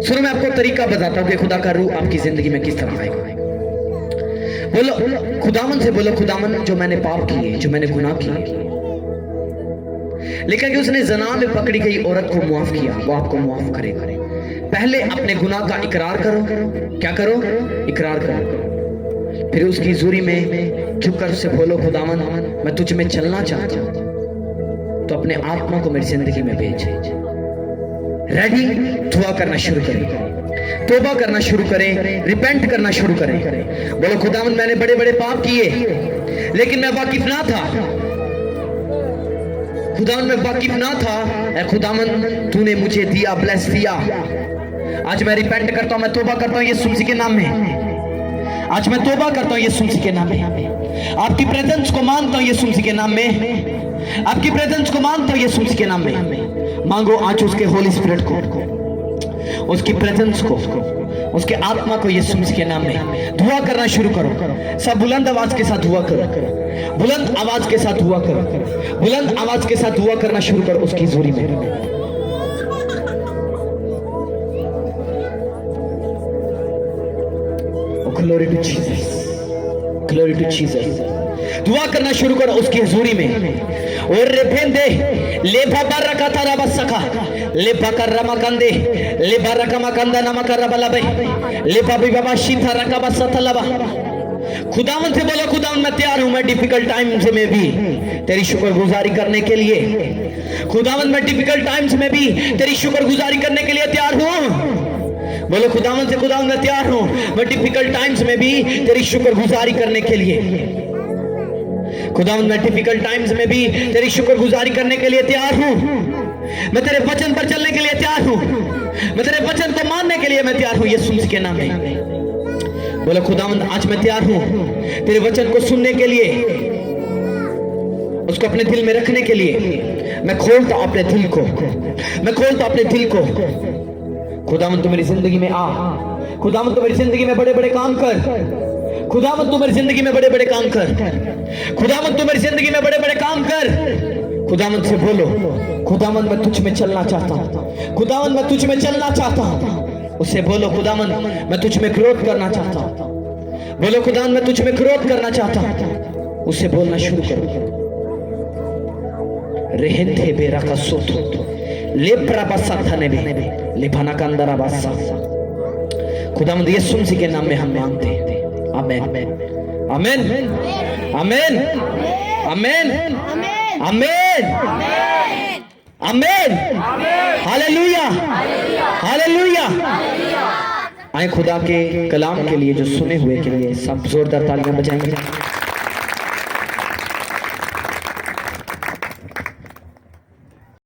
सुनो, मैं आपको तरीका बताता हूं कि खुदा का रूह आपकी जिंदगी में किस तरह आएगा। बोलो खुदावन से, बोलो खुदावन जो मैंने पाप किए, जो मैंने गुनाह किए, लेकिन कि उसने जना में पकड़ी गई औरत को मुआफ किया, वो आपको मुआफ करेगा। पहले अपने गुनाह का इकरार करो। क्या करो? इकरार करो। फिर उसकी हुजूरी में झुककर उससे बोलो, खुदावन मैं तुझ में चलना चाहता हूं, तो अपने आत्मा को मेरी जिंदगी में भेज। रेडी? दुआ करना शुरू करें, तौबा करना शुरू करें, रिपेंट करना शुरू करें। बोलो खुदावन मैंने बड़े बड़े पाप किए, लेकिन मैं वाकिफ ना था। खुदावन मैं वाकिफ ना था। खुदावन तूने मुझे दिया, ब्लेस दिया। आज मैं रिपेंट करता हूं, मैं तौबा करता हूं यीशु मसीह के नाम में। आज मैं तौबा करता हूं यीशु मसीह के नाम में। आपकी प्रेजेंस को मानता हूं यीशु मसीह के नाम में। आपकी प्रेजेंस को मानता हूं यीशु मसीह के नाम में। मांगो आज उसके होली स्पिरिट को, उसकी प्रेजेंस को, उसके आत्मा को यीशु मसीह के नाम में। दुआ करना शुरू करो। सब बुलंद आवाज के साथ दुआ करो, बुलंद आवाज के साथ दुआ करो, बुलंद आवाज के साथ दुआ करना शुरू करो उसकी हुजूरी में। Glory to Jesus, glory to Jesus. दुआ करना शुरू करो उसकी हुजूरी में। और रेफेंदे ले बाबा रखा था रबा सका ले बाकर रमा कंदे ले बारका मकंदा नमक रबलबे ले बाबी बाबा शीथा रखा बस तलबा। खुदावन से बोलो, खुदावन मैं तैयार हूं, मैं डिफिकल्ट टाइम्स में भी तेरी शुक्रगुजारी करने के लिए। खुदावन मैं डिफिकल्ट टाइम्स में भी तेरी शुक्रगुजारी करने के लिए तैयार हूं। बोलो खुदावन से, खुदावन मैं तैयार हूं, मैं डिफिकल्ट टाइम्स में भी तेरी शुक्रगुजारी करने के लिए। खुदावन मैं डिफिकल्ट टाइम्स में भी तेरी शुक्रगुजारी करने के लिए तैयार हूं। मैं तेरे वचन पर चलने के लिए तैयार हूं, मैं तेरे वचन को मानने के लिए मैं तैयार हूं यीशु मसीह के नाम में। बोलो खुदावन आज मैं तैयार हूं तेरे वचन को सुनने के लिए, उसको अपने दिल में रखने के लिए। मैं खोलता हूं अपने दिल को, मैं खोलता हूं अपने दिल को। खुदावन तू मेरी जिंदगी में आ, खुदावन तू मेरी जिंदगी में बड़े बड़े काम कर। खुदावन तू मेरी जिंदगी में बड़े बड़े काम कर। खुदावन तू मेरी जिंदगी में बड़े बड़े काम कर। खुदावन से बोलो, खुदावन मैं तुझ में चलना चाहता हूं, खुदावन मैं तुझ में चलना चाहता हूं। उससे बोलो, खुदावन मैं तुझ में ग्रोथ करना चाहता हूं। बोलो खुदावन मैं तुझ में ग्रोथ करना चाहता हूं। उससे बोलना शुरू करो। रेहंते बेरा का सोतो ले प्रबसा थाने में ले भना का अंदर आवासा। खुदावंद यीशु मसीह के नाम में हम मांगते हैं। आमीन, आमीन, आमीन, आमीन, आमीन, आमीन, हालेलुया, हालेलुया। आए खुदा के कलाम के लिए जो सुने हुए के लिए सब जोरदार तालियां बजाएंगे।